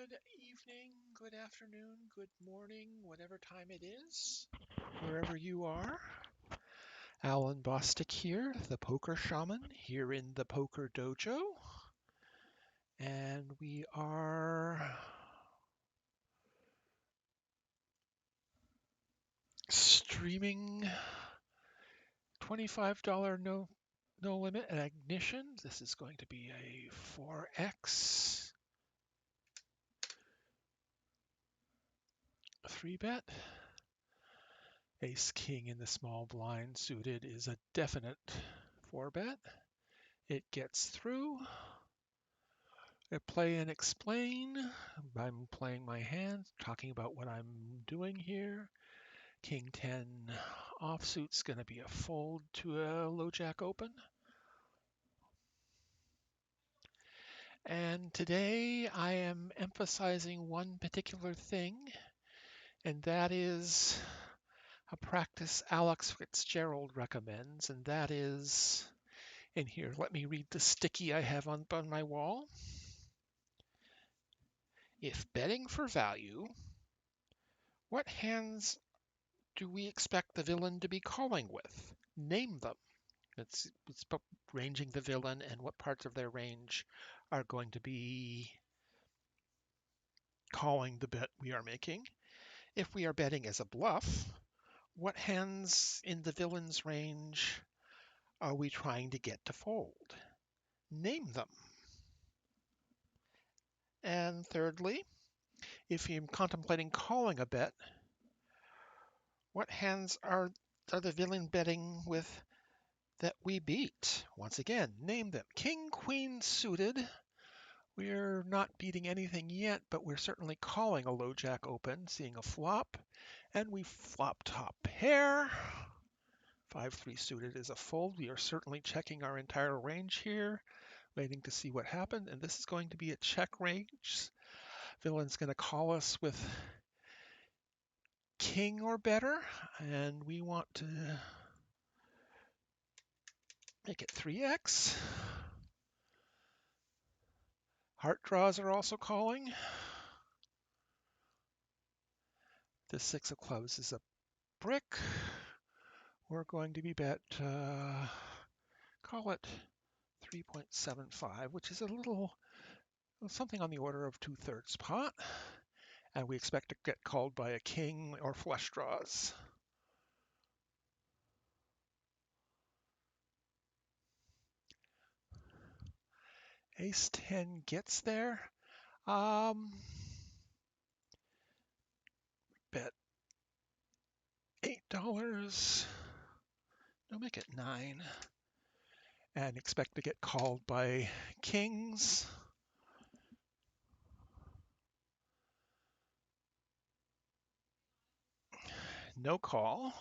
Good evening, good afternoon, good morning, whatever time it is, wherever you are. Alan Bostic here, the Poker Shaman, here in the Poker Dojo. And we are streaming $25 no limit at Ignition. This is going to be a 4x 3-bet. Ace King in the small blind suited is a definite 4-bet. It gets through. I play and explain. I'm playing my hand, talking about what I'm doing here. King 10 offsuit's going to be a fold to a low jack open. And today I am emphasizing one particular thing, and that is a practice Alex Fitzgerald recommends, and that is in here. Let me read the sticky I have on my wall. If betting for value, what hands do we expect the villain to be calling with? Name them. It's ranging the villain and what parts of their range are going to be calling the bet we are making. If we are betting as a bluff, what hands in the villain's range are we trying to get to fold? Name them. And thirdly, if you're contemplating calling a bet, what hands are the villain betting with that we beat? Once again, name them. King, queen suited. We're not beating anything yet, but we're certainly calling a low jack open, seeing a flop, and we flop top pair. 5-3 suited is a fold. We are certainly checking our entire range here, waiting to see what happened, and this is going to be a check range. Villain's going to call us with king or better, and we want to make it 3x. Heart draws are also calling. The 6 of clubs is a brick. We're going to be bet, call it 3.75, which is a little, something on the order of 2/3 pot. And we expect to get called by a king or flush draws. Ace 10 gets there. Bet $8. No, make it 9. And expect to get called by kings. No call.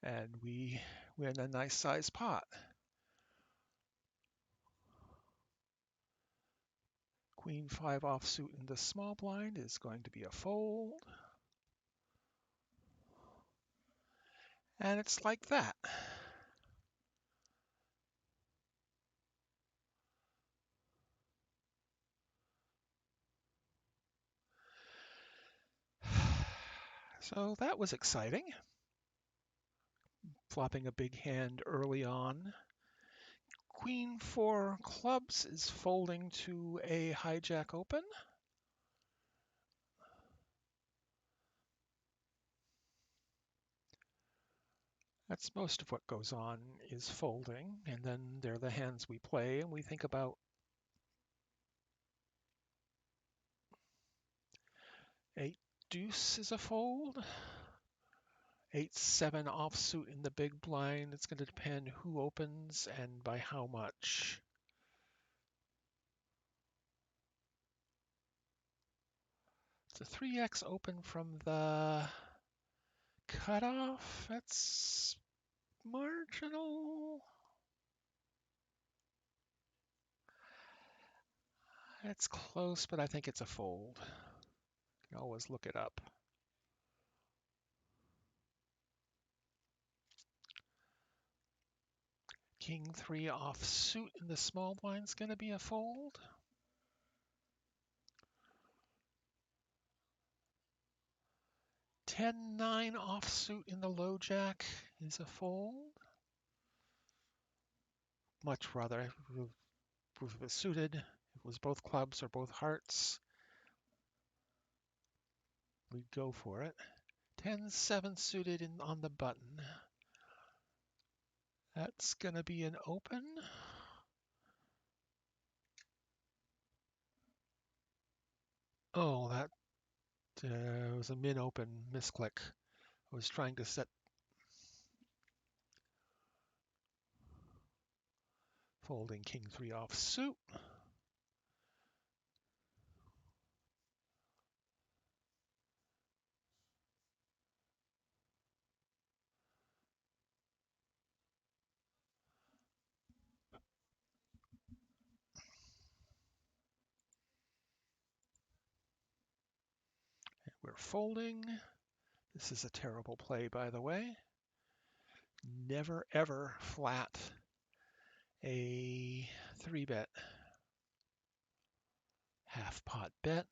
And we win a nice size pot. Queen 5 offsuit in the small blind is going to be a fold. And it's like that. So that was exciting. Flopping a big hand early on. Queen 4 clubs is folding to a hijack open. That's most of what goes on is folding, and then there are the hands we play, and we think about 8 deuce is a fold. 8-7 offsuit in the big blind. It's going to depend who opens and by how much. It's a 3x open from the cutoff. That's marginal. It's close, but I think it's a fold. You can always look it up. King 3 offsuit in the small blind is going to be a fold. 10-9 offsuit in the low jack is a fold. Much rather, if it was suited, if it was both clubs or both hearts, we'd go for it. 10-7 suited on the button. That's going to be an open. Oh, that was a min-open misclick. I was trying to set folding king 3 offsuit. We're folding. This is a terrible play, by the way. Never ever flat a 3-bet half pot bet.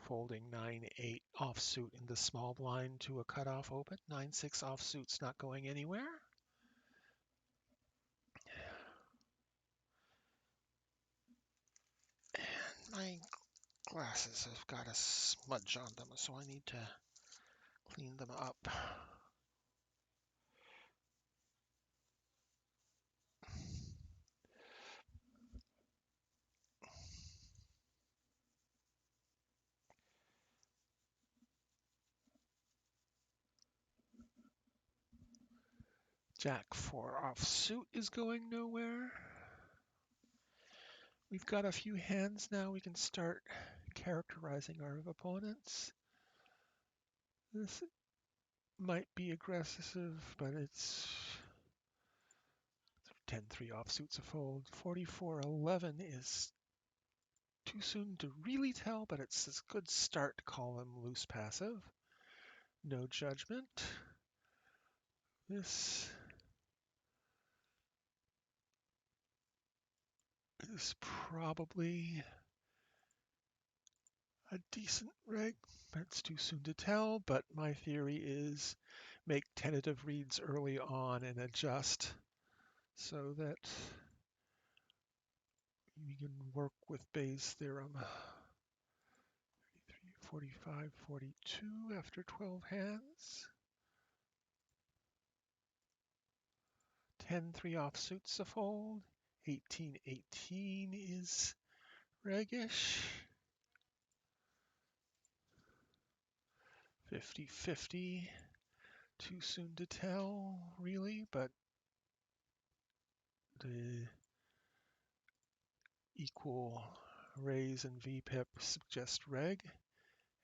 Folding 9-8 offsuit in the small blind to a cutoff open. 9-6 offsuit's not going anywhere. And my glasses have got a smudge on them, so I need to clean them up. Jack 4 offsuit is going nowhere. We've got a few hands now. We can start characterizing our opponents. This might be aggressive, but it's 10-3 offsuit's a fold. 44-11 is too soon to really tell, but it's a good start to call him loose passive. No judgment. This is probably a decent reg. It's too soon to tell, but my theory is make tentative reads early on and adjust so that we can work with Bayes' theorem. 33, 45, 42 after 12 hands. 10-3 offsuit's a fold. 18-18 is reggish. 50-50. Too soon to tell, really, but the equal raise and VPIP suggest reg,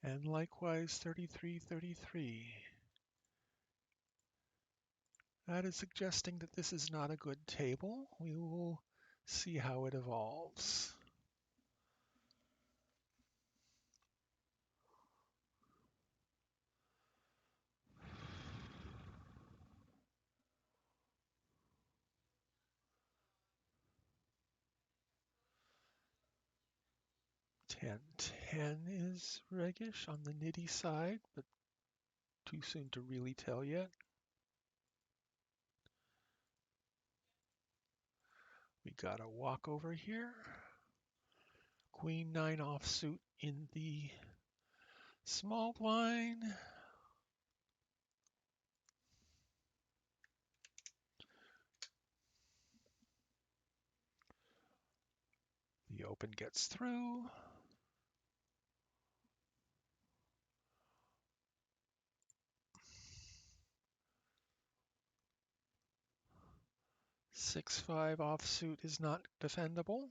and likewise 33-33. That is suggesting that this is not a good table. We will see how it evolves. Ten is reggish on the nitty side, but too soon to really tell yet. We got a walkover here. Queen 9 offsuit in the small blind. The open gets through. Six-five offsuit is not defendable.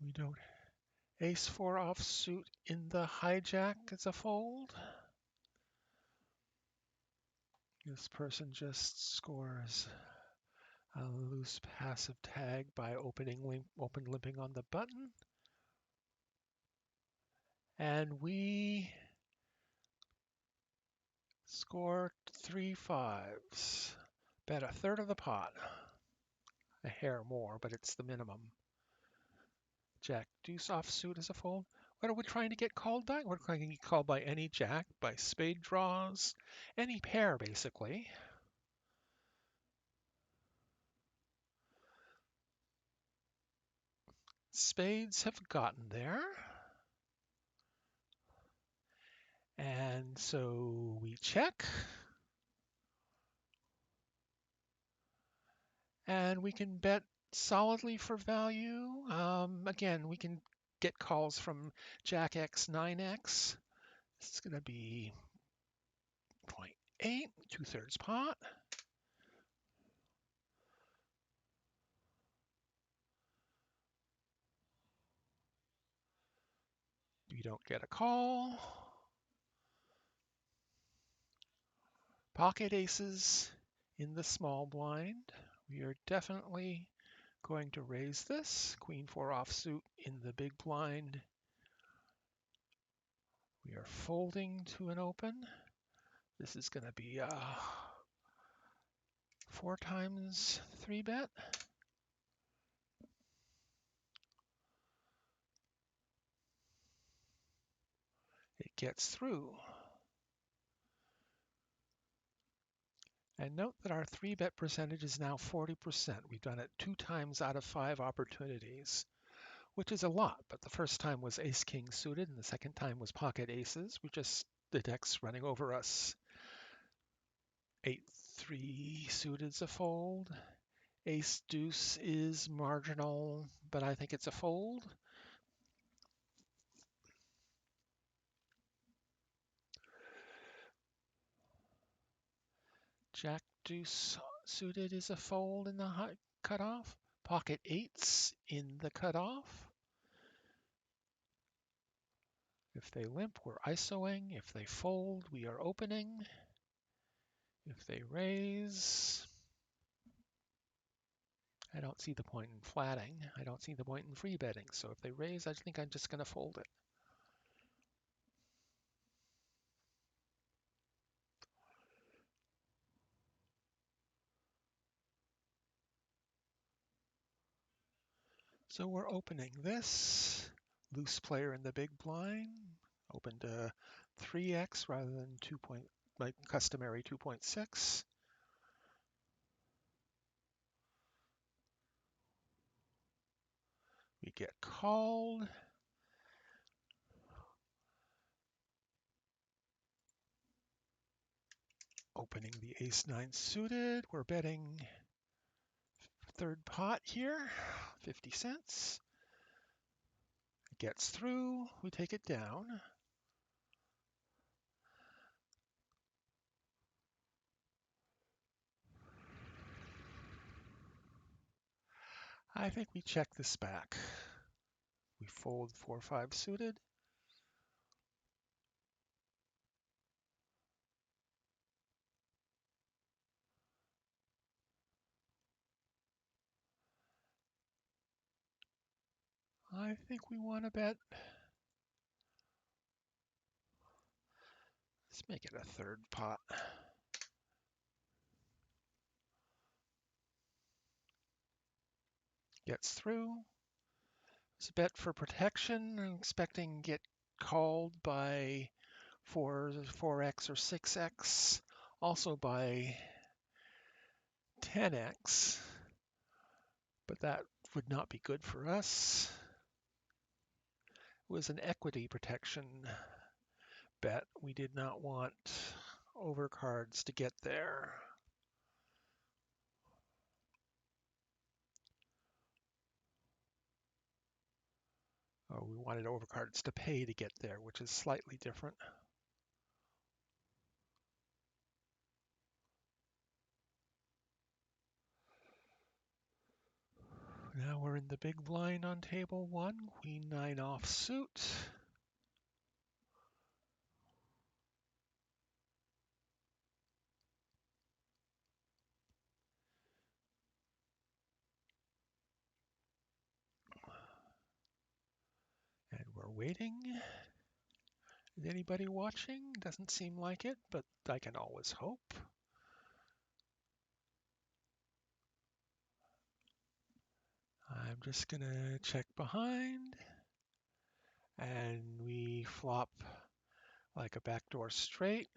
We don't. Ace-4 offsuit in the hijack is a fold. This person just scores A loose passive tag by open limping on the button. And we score 3 5s. Bet a third of the pot. A hair more, but it's the minimum. Jack deuce offsuit as a fold. What are we trying to get called by? We're trying to get called by any jack, by spade draws, any pair basically. Spades have gotten there. And so we check. And we can bet solidly for value. Again, we can get calls from Jack X, 9X. This is going to be 0.8, 2/3 pot. We don't get a call. Pocket aces in the small blind. We are definitely going to raise this. Queen 4 offsuit in the big blind. We are folding to an open. This is going to be 4 times 3 bet. It gets through. And note that our 3 bet percentage is now 40%. We've done it 2 times out of 5 opportunities, which is a lot, but the first time was ace-king suited, and the second time was pocket aces. The deck's running over us. 8-3 suited's a fold. Ace-deuce is marginal, but I think it's a fold. Jack-deuce suited is a fold in the high cutoff. Pocket eights in the cutoff. If they limp, we're ISOing. If they fold, we are opening. If they raise, I don't see the point in flatting. I don't see the point in free betting. So if they raise, I think I'm just going to fold it. So we're opening this. Loose player in the big blind. Open to 3x rather than my customary 2.6. We get called. Opening the ace-9 suited. We're betting third pot here, 50 cents. It gets through. We take it down. I think we check this back. We fold 4-5 suited. I think we want to bet. Let's make it a third pot. Gets through. It's a bet for protection. I'm expecting to get called by 4x or 6x. Also by 10x. But that would not be good for us. It was an equity protection bet. We did not want overcards to get there. Oh, we wanted overcards to pay to get there, which is slightly different. Now we're in the big blind on table 1, queen 9 offsuit. waiting. Is anybody watching? Doesn't seem like it, but I can always hope. I'm just gonna check behind, and we flop like a backdoor straight.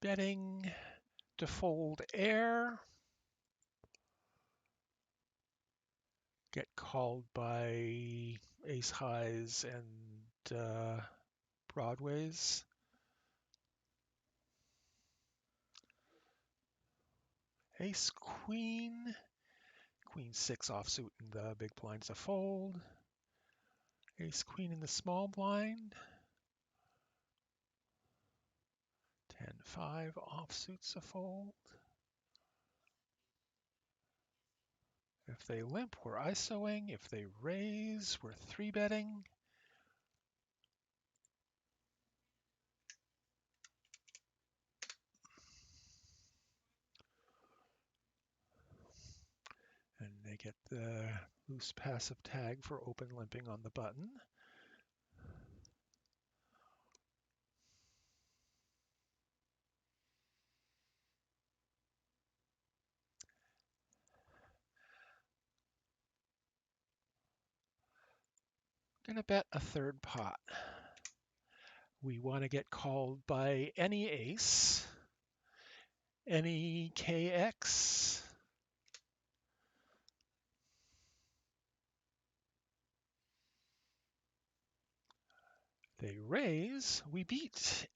Betting to fold air. Get called by ace highs and broadways. Ace queen. Queen 6 offsuit in the big blind's a fold. Ace queen in the small blind. 10-5 offsuit's a fold. If they limp, we're ISOing. If they raise, we're 3-betting. And they get the loose passive tag for open limping on the button. Gonna bet a third pot. We want to get called by any ace, any KX. They raise, we beat.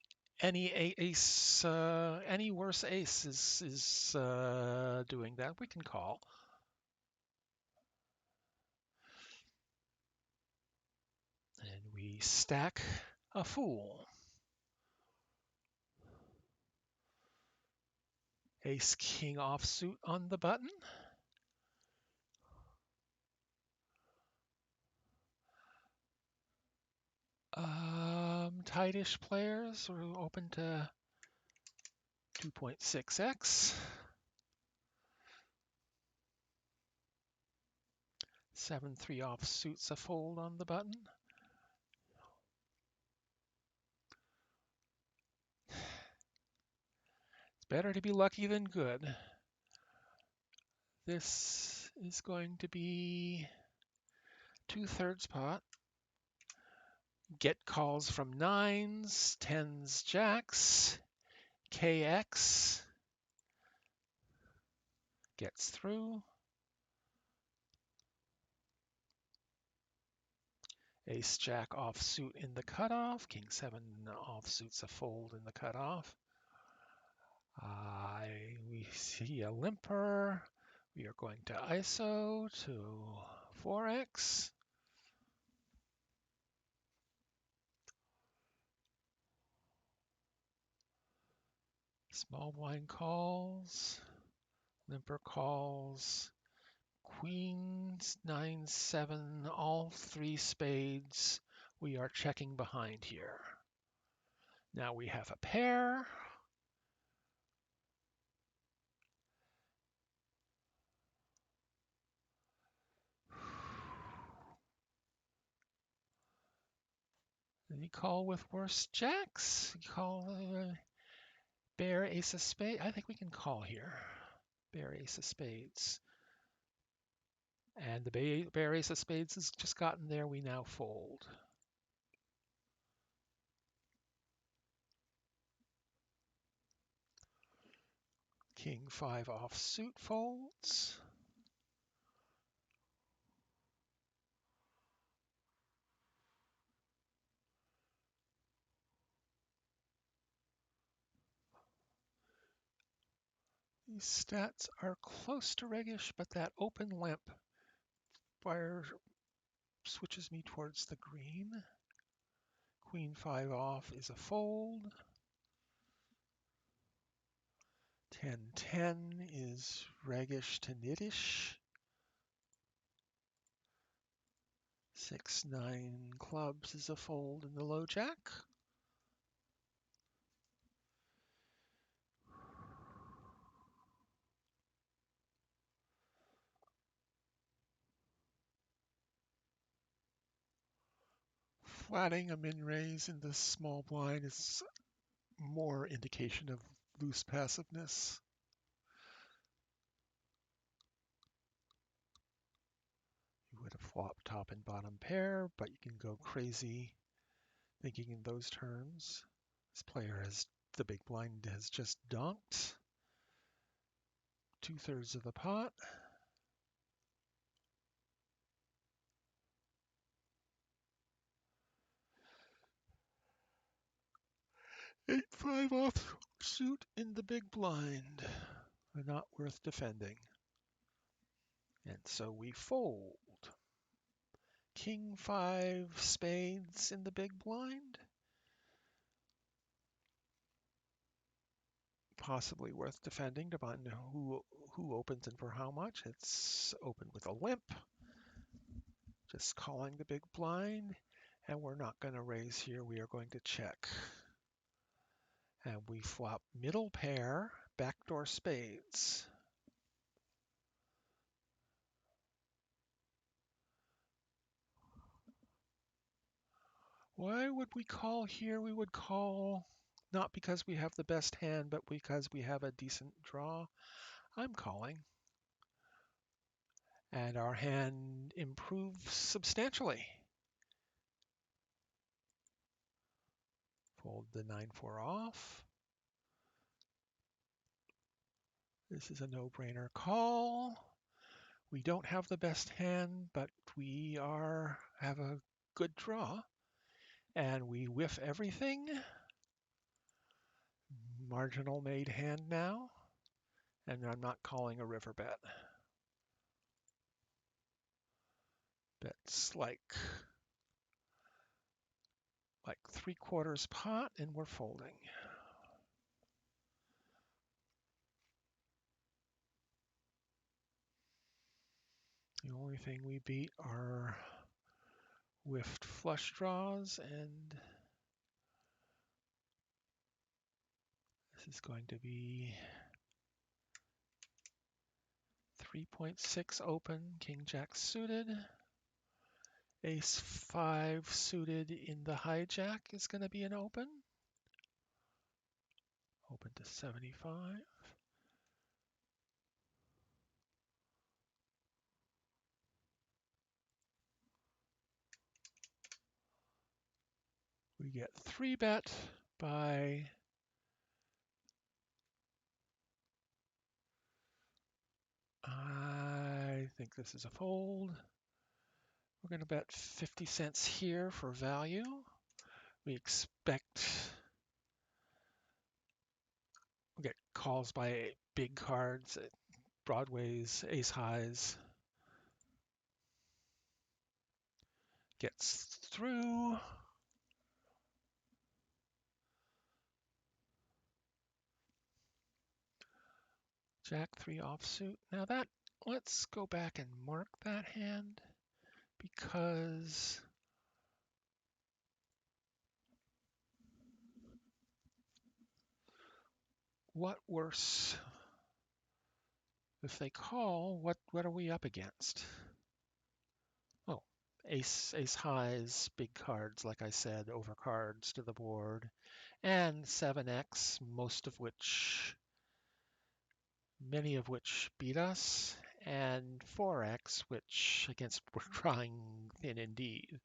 Any ace, any worse ace is doing that. We can call. And we stack a fool. Ace king offsuit on the button. Tightish players are open to 2.6x. 7-3 offsuit's a fold on the button. It's better to be lucky than good. This is going to be 2/3 pot. Get calls from 9s, 10s, jacks. KX gets through. Ace jack offsuit in the cutoff. King 7 offsuit's a fold in the cutoff. We see a limper. We are going to ISO to 4x. Small blind calls, limper calls, queens, 9-7, all 3 spades. We are checking behind here. Now we have a pair. Then you call with worse jacks. You call bear ace of spades. I think we can call here. Bear ace of spades. And the bear ace of spades has just gotten there. We now fold. King 5 offsuit folds. These stats are close to reggish, but that open limp fire switches me towards the green. Queen 5 off is a fold. 10-10 is reggish to nittish. 6-9 clubs is a fold in the low jack. flatting a min raise in the small blind is more indication of loose passiveness. You would have flopped top and bottom pair, but you can go crazy thinking in those terms. This player has, the big blind has just donked 2/3 of the pot. Eight, five offsuit in the big blind. Not worth defending. And so we fold. King five spades in the big blind. Possibly worth defending, depending on who opens and for how much. It's open with a limp. Just calling the big blind. And we're not going to raise here. We are going to check. And we flop middle pair, backdoor spades. Why would we call here? We would call not because we have the best hand, but because we have a decent draw. I'm calling. And our hand improves substantially. Fold the 9-4 off. This is a no-brainer call. We don't have the best hand, but we have a good draw. And we whiff everything. Marginal made hand now. And I'm not calling a river bet. Bet's like 3/4 pot, and we're folding. The only thing we beat are whiffed flush draws, and this is going to be 3.6 open, king jack suited. Ace 5 suited in the hijack is going to be an open. Open to 75. We get 3-bet by I think this is a fold. We're going to bet 50 cents here for value. We expect we get calls by big cards, broadways, ace highs. Gets through. Jack 3 offsuit. Now let's go back and mark that hand, because what worse? If they call, what are we up against? Oh, ace highs, big cards, like I said, overcards to the board, and 7x, many of which beat us, and 4x, which against we're trying thin indeed.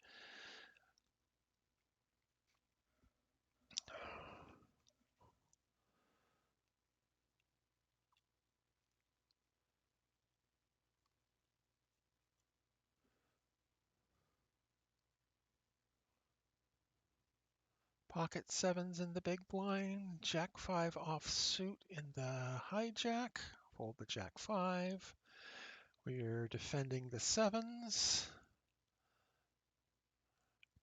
Pocket sevens in the big blind, jack 5 offsuit in the hijack, fold the jack 5. We're defending the sevens.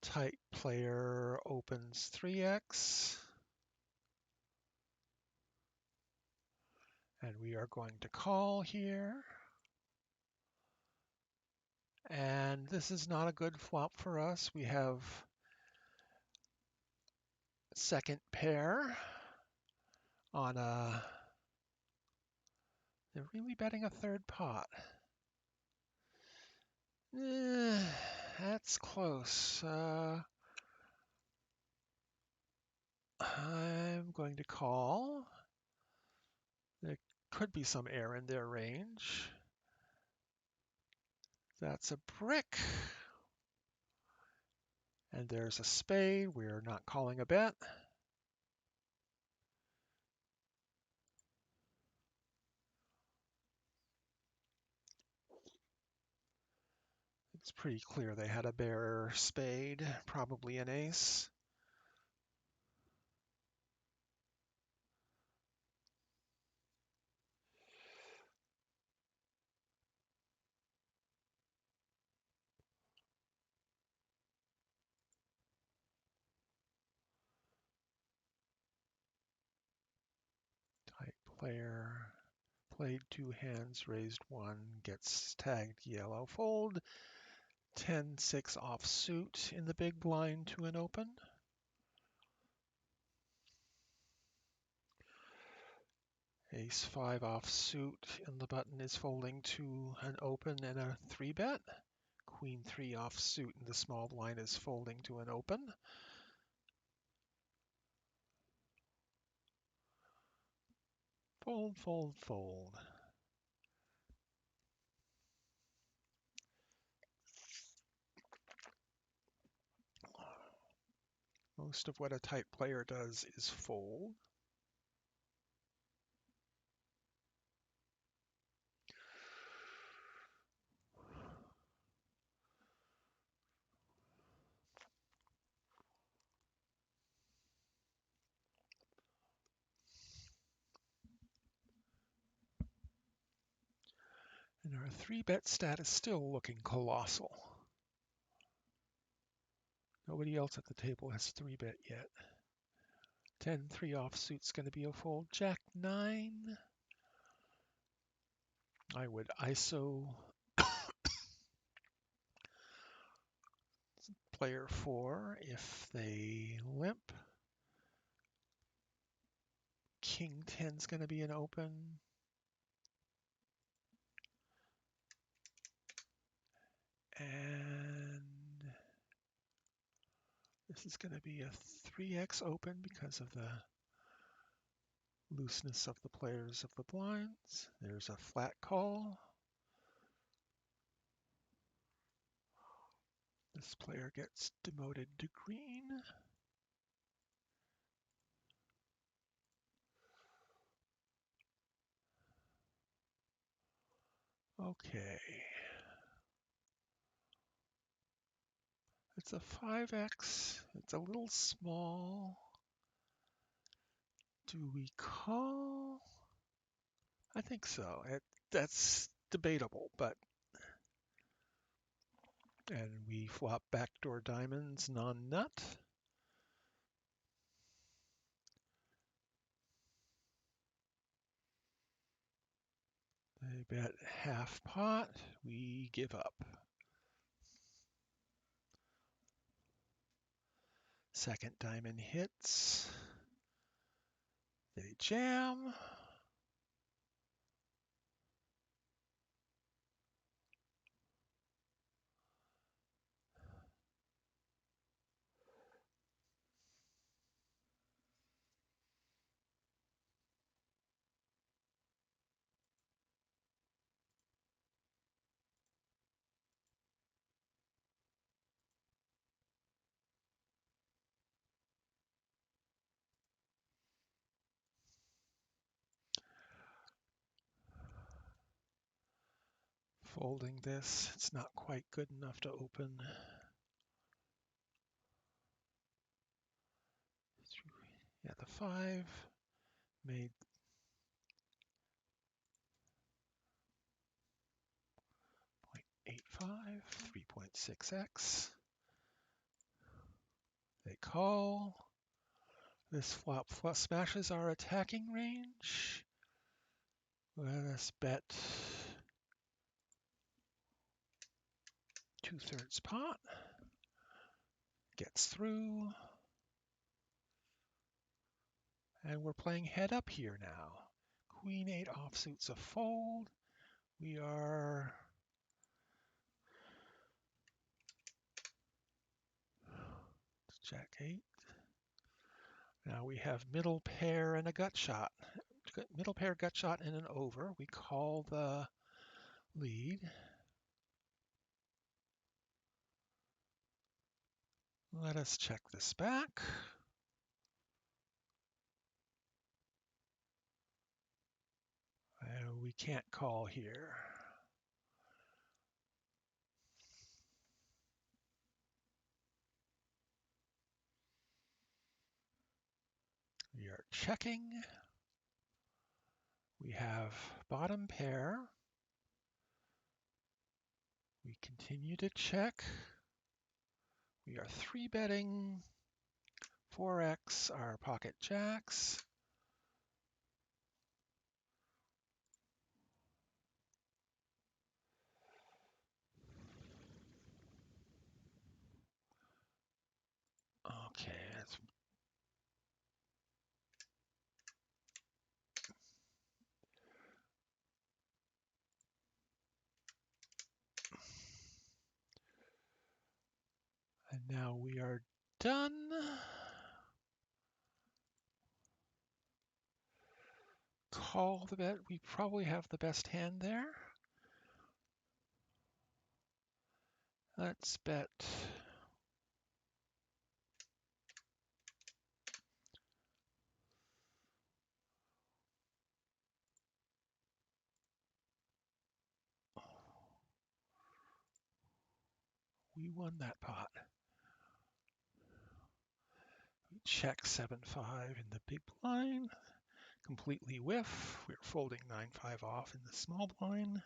Tight player opens 3x. And we are going to call here. And this is not a good flop for us. We have second pair on a, they're really betting a third pot. That's close. I'm going to call. There could be some air in their range. That's a brick. And there's a spade. We're not calling a bet. It's pretty clear they had a bear spade, probably an ace. Type player played 2 hands, raised 1, gets tagged yellow. Fold 10-6 offsuit in the big blind to an open. Ace 5 offsuit in the button is folding to an open and a 3-bet. Queen 3 offsuit in the small blind is folding to an open. Fold, fold, fold. Most of what a type player does is fold. And our 3-bet stat is still looking colossal. Nobody else at the table has 3-bet yet. 10-3 offsuit's going to be a fold. Jack 9. I would ISO player 4 if they limp. King 10's going to be an open. And this is going to be a 3x open because of the looseness of the players of the blinds. There's a flat call. This player gets demoted to green. Okay. It's a 5x. It's a little small. Do we call? I think so. That's debatable, but and we flop backdoor diamonds, non-nut. They bet half pot. We give up. Second diamond hits. They jam. Folding this. It's not quite good enough to open. Yeah, the 5 made 0.85, 3.6x. They call. This flop smashes our attacking range. Let us bet 2/3 pot. Gets through. And we're playing head up here now. Queen 8 offsuit's a fold. We are Jack 8. Now we have middle pair and a gut shot. Middle pair, gut shot, and an over. We call the lead. Let us check this back. We can't call here. We are checking. We have bottom pair. We continue to check. We are 3-betting 4x our pocket jacks. Okay, and now we are done. Call the bet. We probably have the best hand there. Let's bet. We won that pot. We check 7-5 in the big blind. Completely whiff. We're folding 9-5 off in the small blind.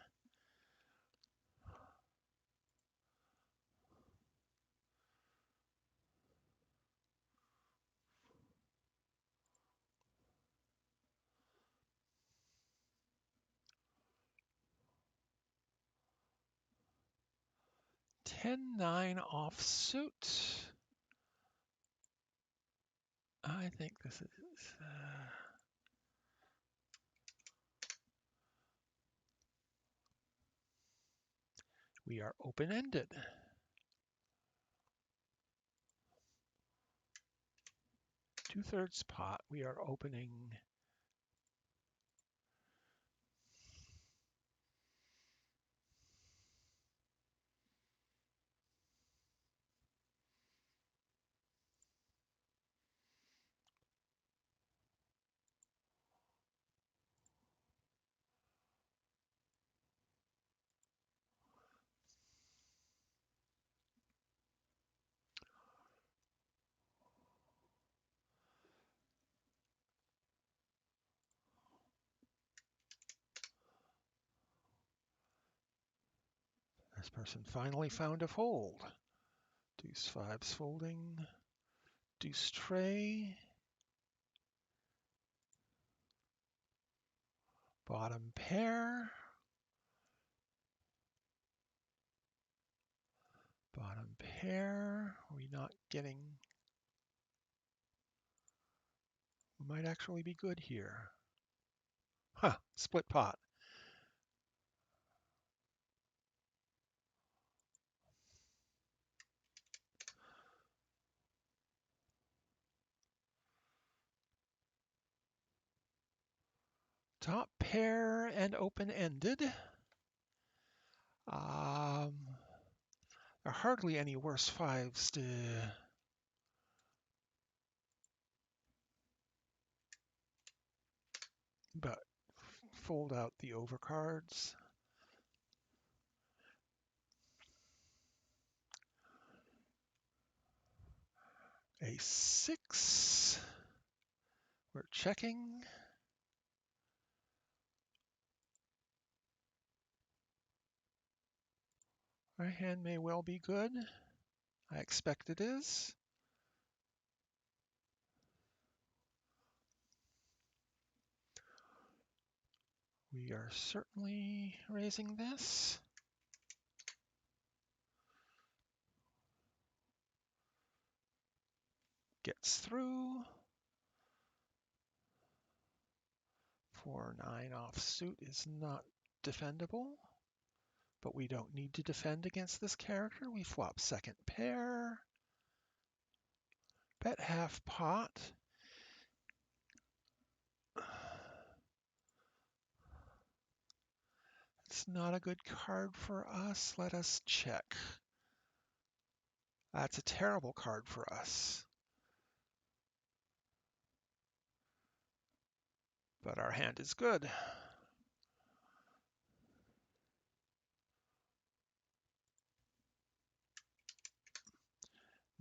(10-9) offsuit. I think this is. We are open-ended. Two-thirds pot. We are opening. This person finally found a fold. Deuce 5's folding. Deuce tray. Bottom pair. Bottom pair. Are we not getting? We might actually be good here. Huh, split pot. Top pair and open-ended. There are hardly any worse fives to but fold out the overcards. A 6. We're checking. Our hand may well be good. I expect it is. We are certainly raising this. Gets through. 4-9 offsuit is not defendable, but we don't need to defend against this character. We flop second pair. Bet half pot. That's not a good card for us. Let us check. That's a terrible card for us. But our hand is good.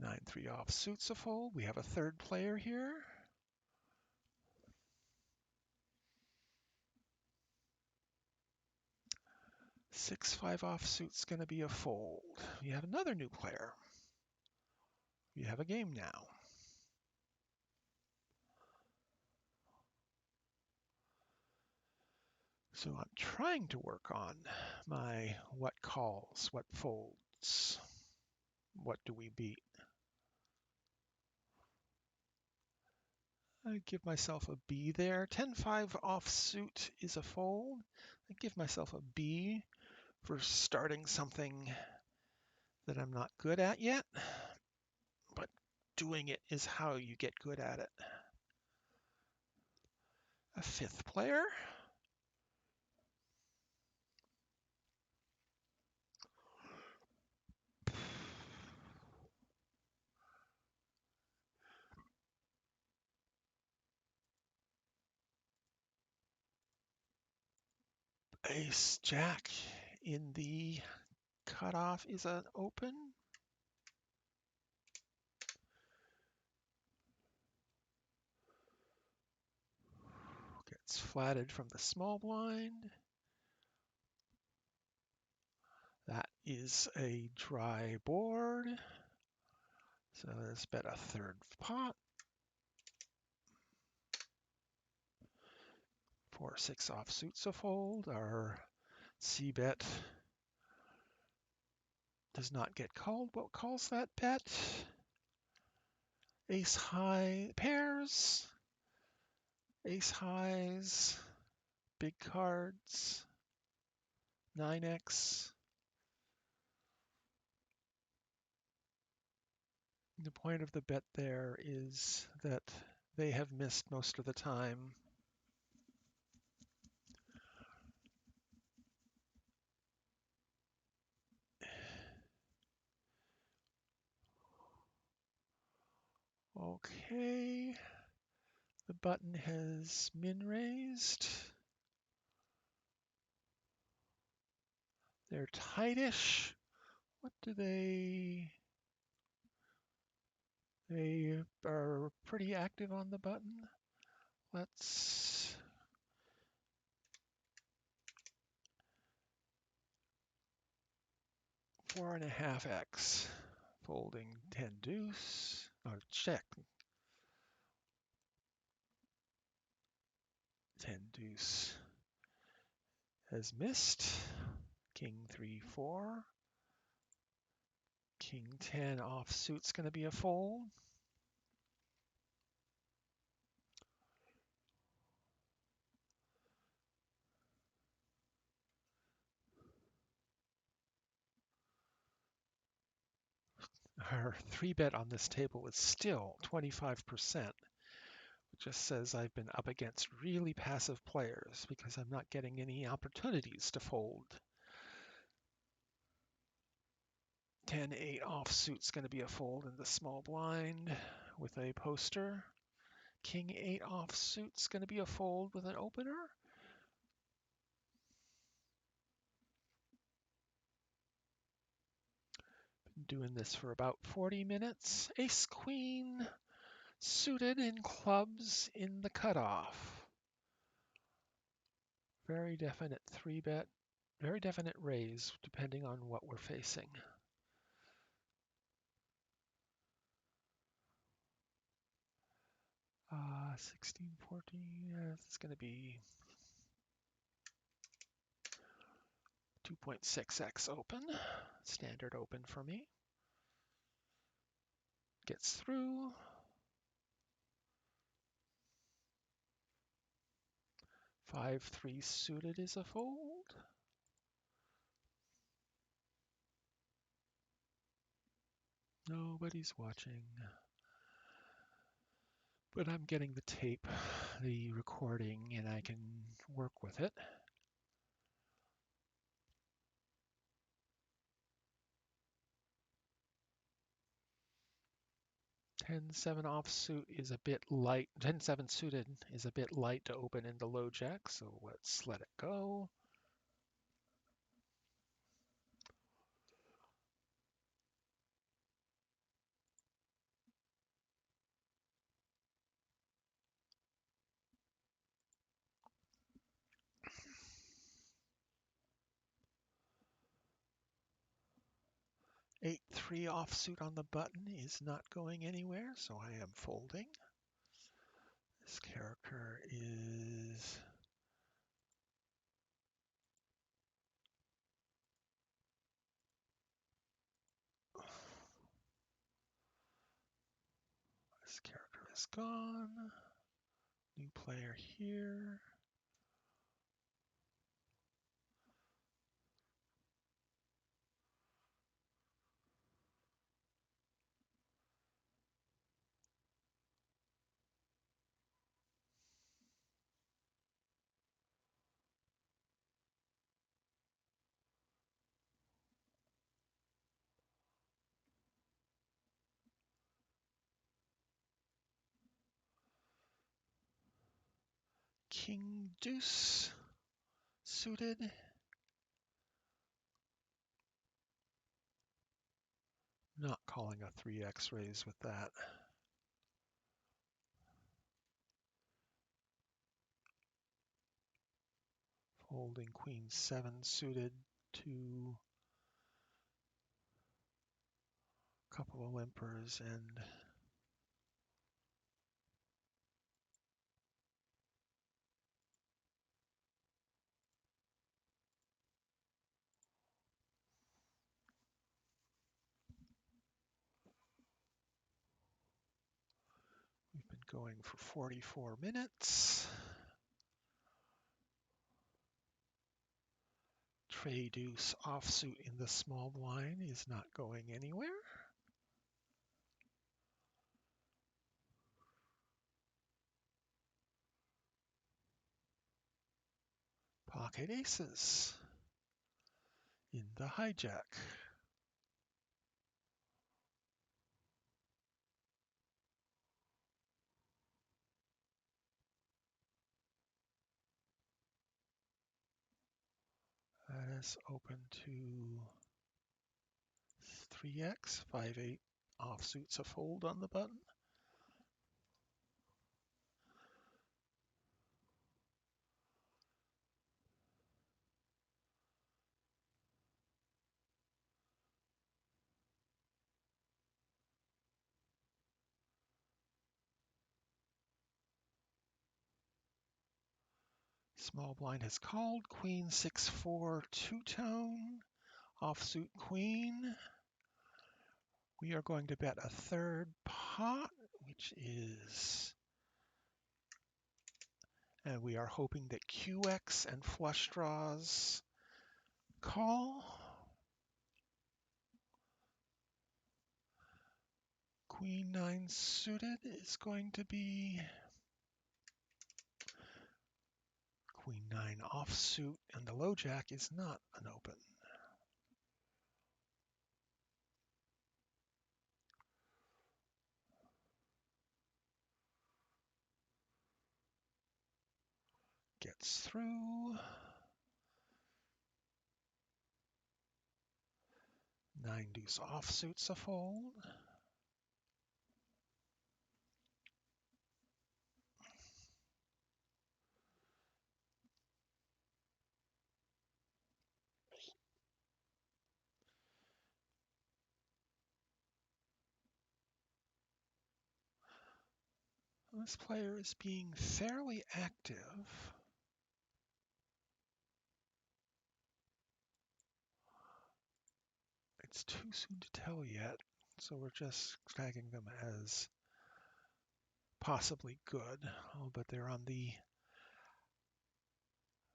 9-3 offsuit's a fold. We have a third player here. 6-5 offsuit's going to be a fold. We have another new player. We have a game now. So I'm trying to work on my what calls, what folds, what do we beat. I give myself a B there. 10-5 offsuit is a fold. I give myself a B for starting something that I'm not good at yet, but doing it is how you get good at it. A fifth player. Ace Jack in the cutoff is an open. Gets flatted from the small blind. That is a dry board. So let's bet a third pot. 4-6 offsuit's a fold. Our C-bet does not get called. What calls that bet? Ace high pairs, ace highs, big cards, 9x. The point of the bet there is that they have missed most of the time. Okay, the button has min raised. They're tightish. What do they are pretty active on the button. Let's 4.5x folding 10 deuce. Or check. 10 deuce has missed. King 3-4. King 10 offsuit's going to be a fold. Our 3-bet on this table is still 25%. It just says I've been up against really passive players because I'm not getting any opportunities to fold. 10-8 offsuit's going to be a fold in the small blind with a poster. King 8 offsuit's going to be a fold with an opener. Been doing this for about 40 minutes. Ace Queen suited in clubs in the cutoff. Very definite 3-bet, very definite raise depending on what we're facing. Uh, 16, 14, it's going to be 2.6x open, standard open for me. Gets through. 5-3 suited is a fold. Nobody's watching. But I'm getting the tape, the recording, and I can work with it. 10-7 offsuit is a bit light. 10-7 suited is a bit light to open into low jack, so let's let it go. Eight three offsuit on the button is not going anywhere, so I am folding. This character is gone. New player here. King deuce suited. Not calling a 3x raise with that. Folding queen 7 suited to a couple of limpers and we've been going for 44 minutes. Trey deuce offsuit in the small blind is not going anywhere. Pocket aces in the hijack. That is open to 3x, 5-8 offsuits a fold on the button. Small blind has called. Queen 6-4 two-tone. Offsuit queen. We are going to bet a third pot, which is, and we are hoping that QX and flush draws call. Queen 9 suited is going to be Queen 9 offsuit, and the low jack is not an open. Gets through. 9 deuce offsuits a fold. This player is being fairly active. It's too soon to tell yet, so we're just tagging them as possibly good, but they're on the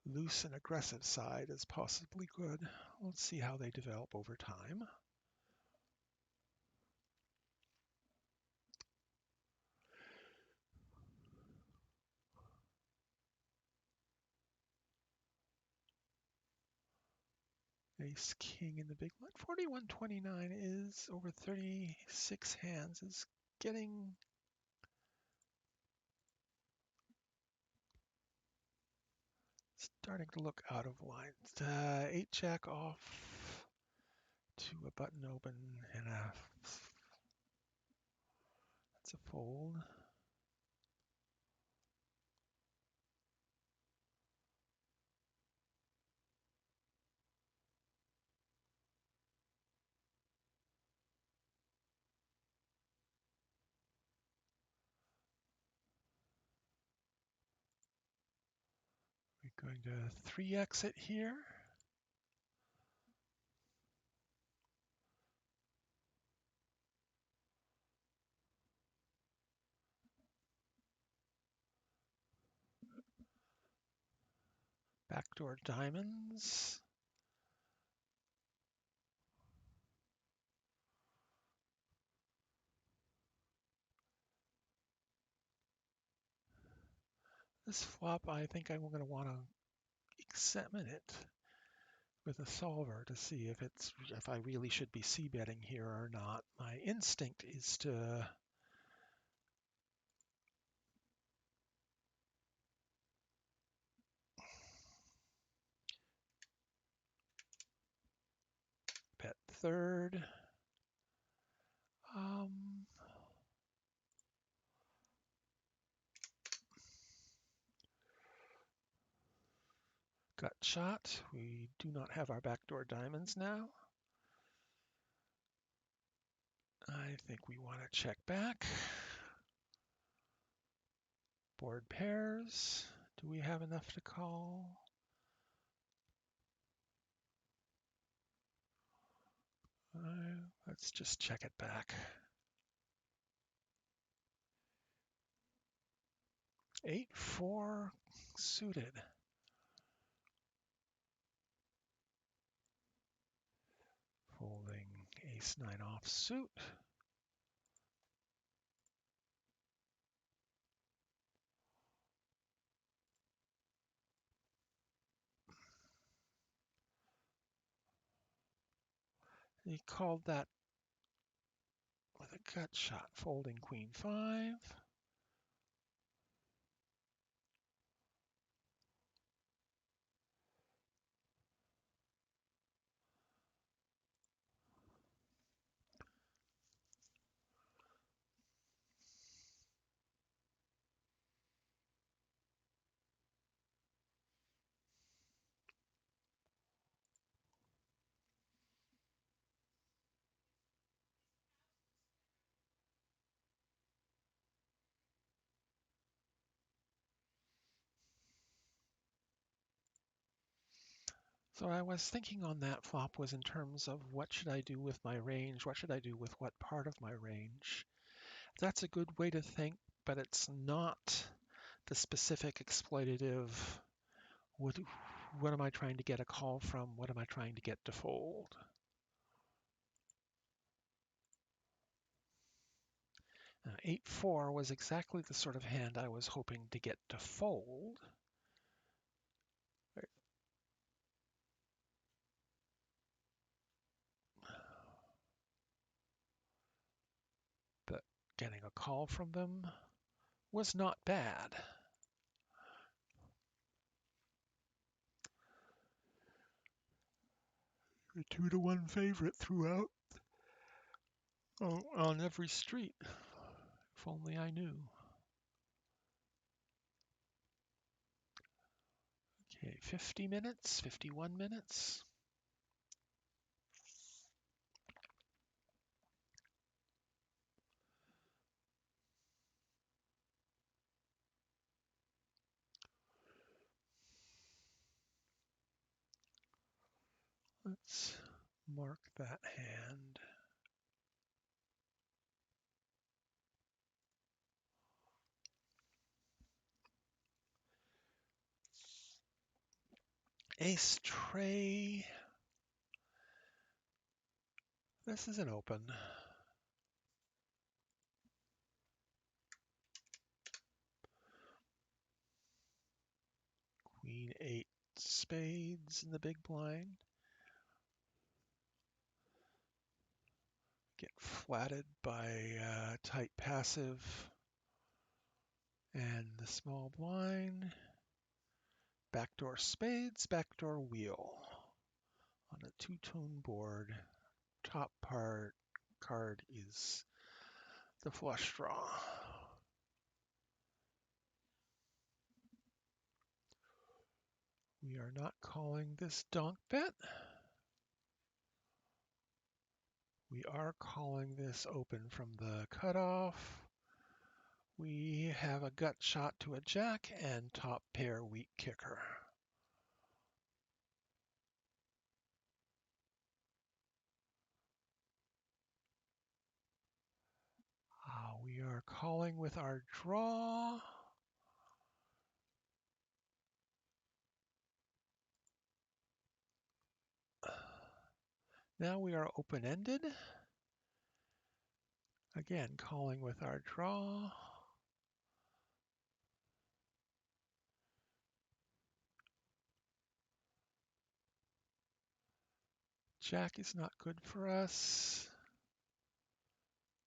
loose and aggressive side as possibly good. Let's see how they develop over time. Ace king in the big one. 41-29 is over 36 hands is getting starting to look out of line. 8-jack off to a button open and that's a fold. We're going to 3-exit here. Backdoor diamonds. This flop, I think I'm going to want to examine it with a solver to see if I really should be c-betting here or not. My instinct is to bet third. Gut shot. We do not have our backdoor diamonds now. I think we want to check back. Board pairs. Do we have enough to call? Let's just check it back. 8-4 suited. Folding ace-9 offsuit. He called that with a gut shot, folding queen-5. So I was thinking on that flop was in terms of what should I do with my range? What should I do with what part of my range? That's a good way to think, but it's not the specific exploitative. What am I trying to get a call from? What am I trying to get to fold? 8-4 was exactly the sort of hand I was hoping to get to fold. But getting a call from them was not bad. A 2-to-1 favorite throughout. Oh, on every street. If only I knew. Okay, 50 minutes, 51 minutes. Let's mark that hand. Ace tray. This is an open. Queen 8 spades in the big blind. Get flatted by tight passive and the small blind. Backdoor spades, backdoor wheel on a two-tone board. Top part card is the flush draw. We are not calling this donk bet. We are calling this open from the cutoff. We have a gut shot to a jack and top pair weak kicker. We are calling with our draw. Now we are open-ended. Again, calling with our draw. Jack is not good for us.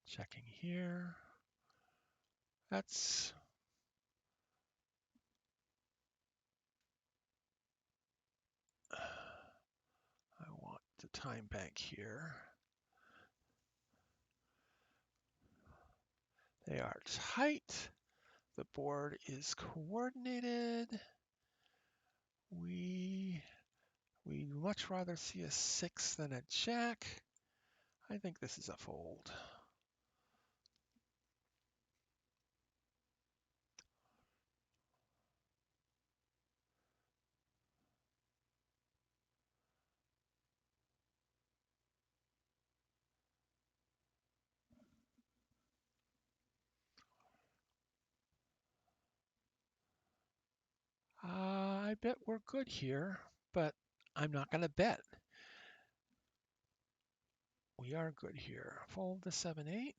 Checking here. That's I want the time bank here. They are tight. The board is coordinated. We'd much rather see a 6 than a jack. I think this is a fold. I bet we're good here, but I'm not going to bet. We are good here. Fold the 7-8.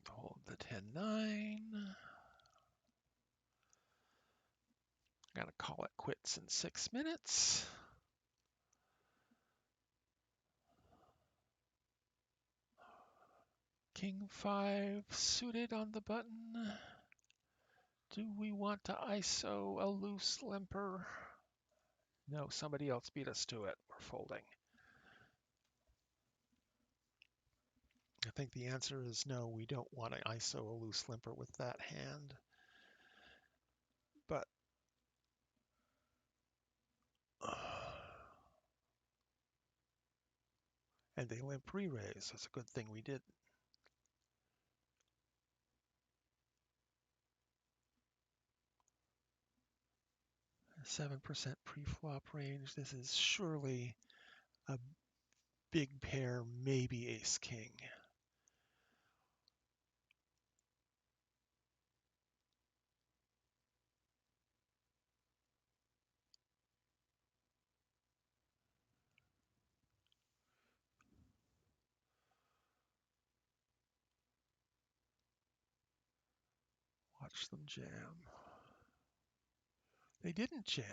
Hold the 10-9. Gotta call it quits in 6 minutes. King 5 suited on the button. Do we want to ISO a loose limper? No, somebody else beat us to it. We're folding. I think the answer is no, we don't want to ISO a loose limper with that hand. But and they limp re-raise. That's a good thing we did. A 7% pre-flop range. This is surely a big pair, maybe ace-king. Watch them jam. They didn't jam.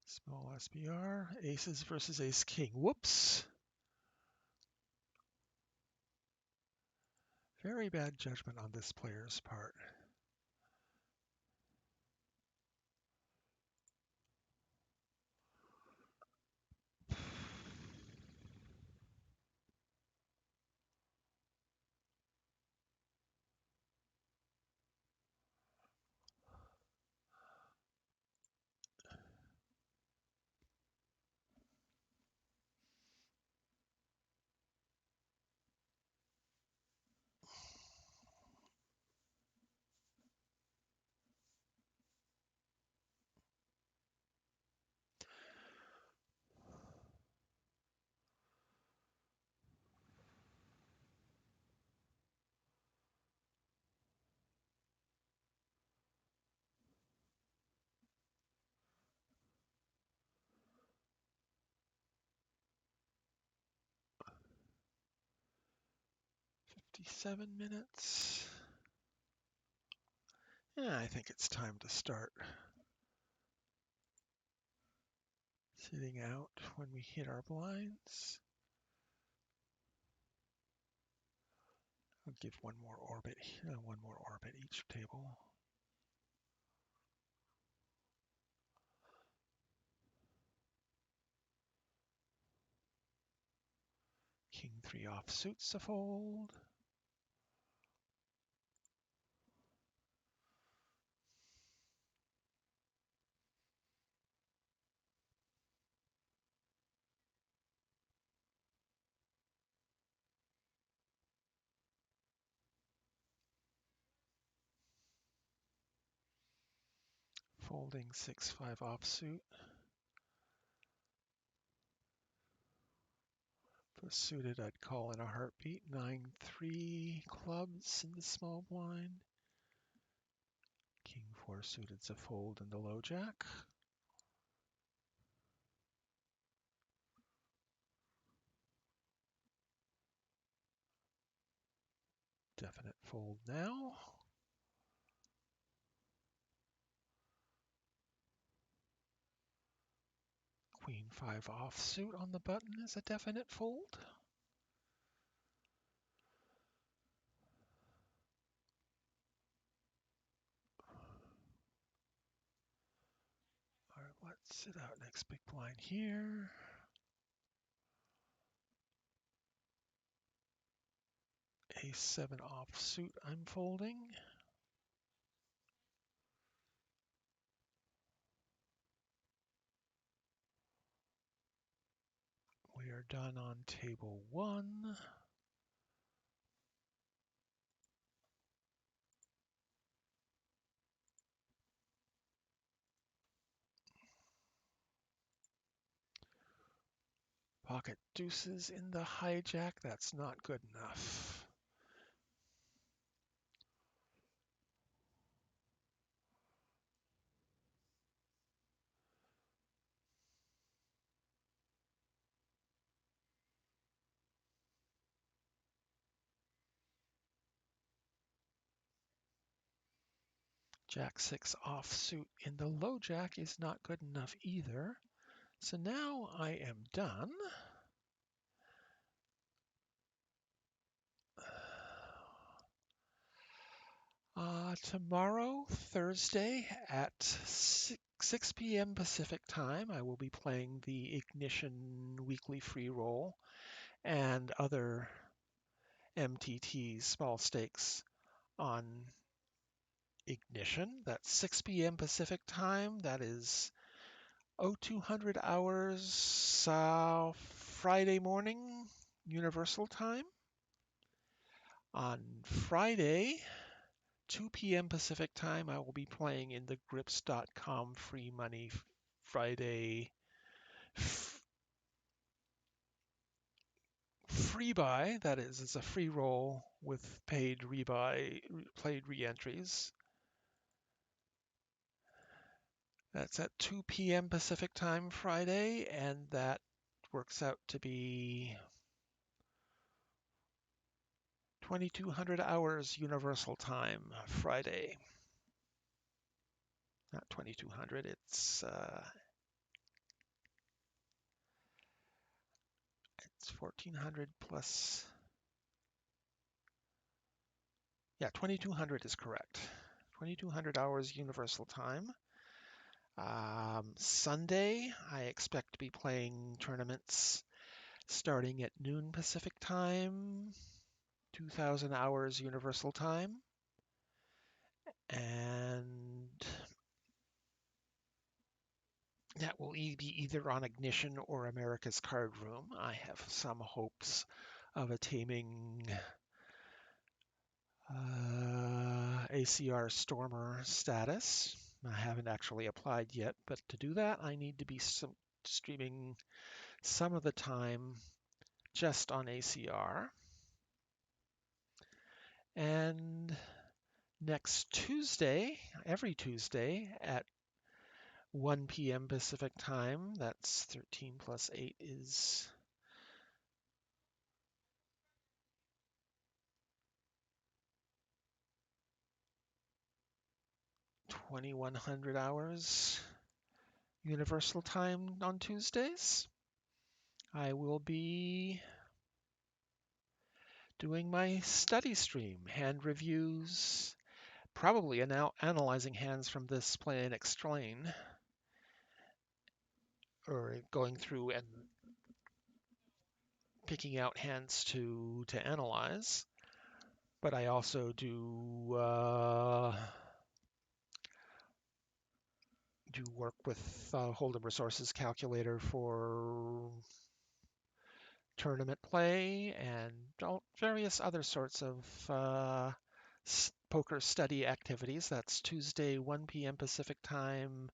Small SPR, aces versus ace-king. Whoops. Very bad judgment on this player's part. 57 minutes. Yeah, I think it's time to start sitting out when we hit our blinds. I'll give one more orbit each table. King 3 offsuits a fold. Folding 6-5 offsuit. For suited, I'd call in a heartbeat. 9-3 clubs in the small blind. King 4 suited's a fold in the low jack. Definite fold now. Queen 5 offsuit on the button is a definite fold. All right, let's sit out next big blind here. A7 offsuit I'm folding. We are done on table 1. Pocket deuces in the hijack, that's not good enough. Jack 6 offsuit in the low jack is not good enough either. So now I am done. Tomorrow, Thursday at 6 p.m. Pacific time, I will be playing the Ignition weekly free roll and other MTTs, small stakes on Ignition. That's 6 p.m. Pacific time. That is 0200 hours Friday morning, Universal time. On Friday, 2 p.m. Pacific time, I will be playing in the Grips.com free money Friday free buy. That is, it's a free roll with paid rebuy, played re-entries. That's at 2 p.m. Pacific time Friday, and that works out to be 2200 hours Universal time Friday. Not 2200, it's 1400 plus. Yeah, 2200 is correct. 2200 hours Universal time. Sunday, I expect to be playing tournaments starting at noon Pacific time, 2000 hours Universal time. And that will be either on Ignition or America's Card Room. I have some hopes of attaining ACR Stormer status. I haven't actually applied yet, but to do that, I need to be streaming some of the time just on ACR. And next Tuesday, every Tuesday at 1 p.m. Pacific time, that's 13 plus 8 is 2100 hours Universal Time on Tuesdays. I will be doing my study stream, hand reviews, probably analyzing hands from this Play and Explain, or going through and picking out hands to analyze. But I also do work with Hold'em Resources Calculator for tournament play and various other sorts of poker study activities. That's Tuesday, 1 p.m. Pacific Time,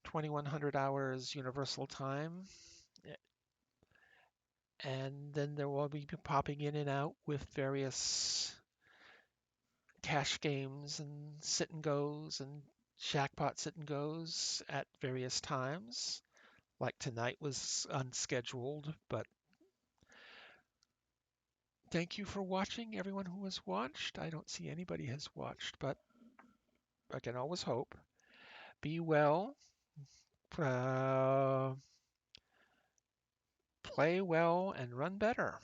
2100 hours Universal Time. And then there will be popping in and out with various cash games and sit and goes and Shackpot sit and goes at various times. Like tonight was unscheduled, but thank you for watching, everyone who has watched. I don't see anybody has watched, but I can always hope. Be well, play well, and run better.